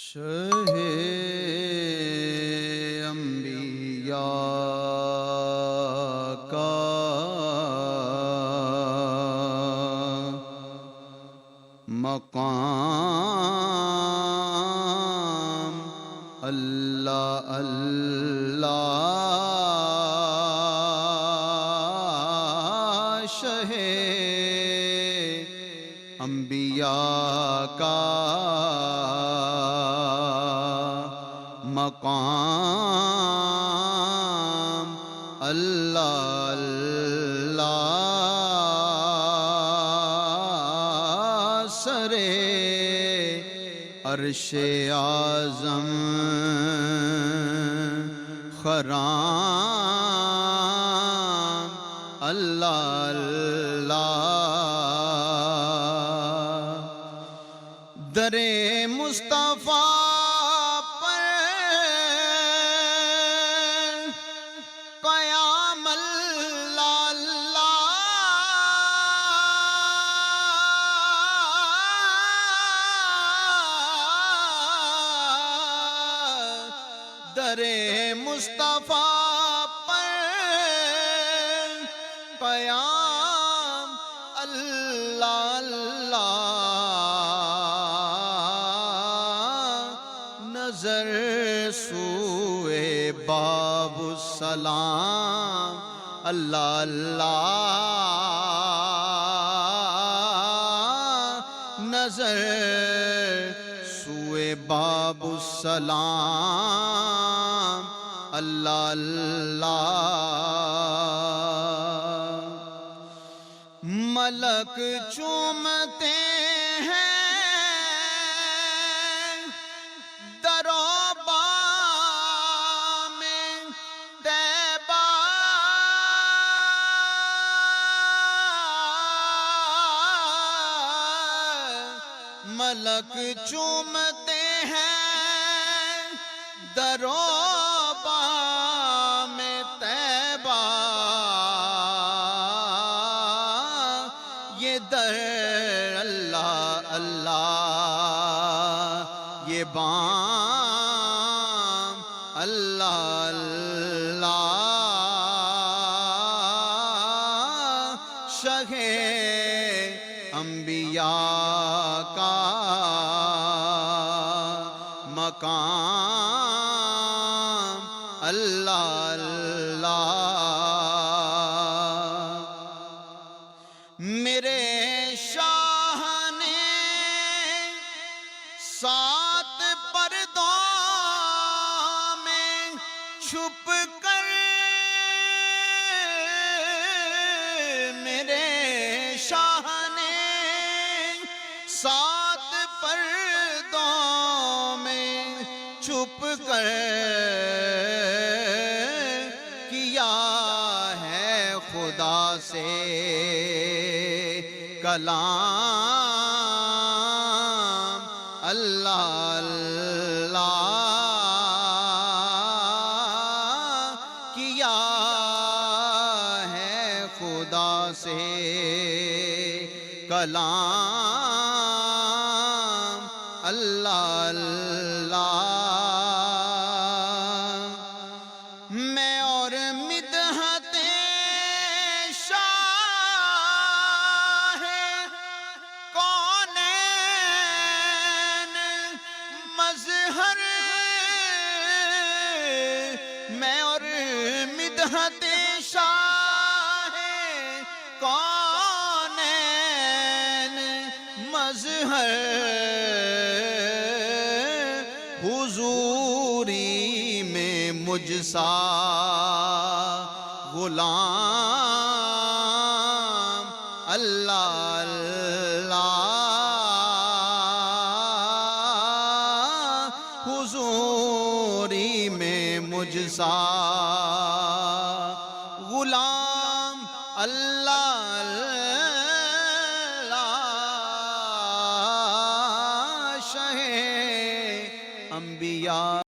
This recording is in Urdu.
شہ انبیاء کا مقام اللہ اللہ شہ انبیاء کا مقام اللہ اللہ سرے عرش اعظم خرام اللہ اللہ در مصطفیٰ پر قیام اللہ اللہ در مصطفیٰ پر قیام اللہ اللہ نظر سوئے باب السلام اللہ اللہ نظر سوئے باب السلام اللہ اللہ ملک چومتے ہیں ملک چومتے ہیں دروبا میں طیبہ یہ در اللہ اللہ یہ بام اللہ اللہ شہ انبیاء کا مقام اللہ اللہ میرے شاہ نے سات پردوں میں چھپ کر میرے شاہ نے سات پردوں میں چھپ کر کیا ہے خدا سے کلام اللہ اللہ کیا ہے خدا سے کلام اللہ اللہ میں اور مدحت شاہ کونین مظہر میں اور مدحت شاہ کونین مظہر حضوری میں مجھ سا غلام اللہ اللہ حضوری میں مجھ سا غلام اللہ اللہ شہ انبیاء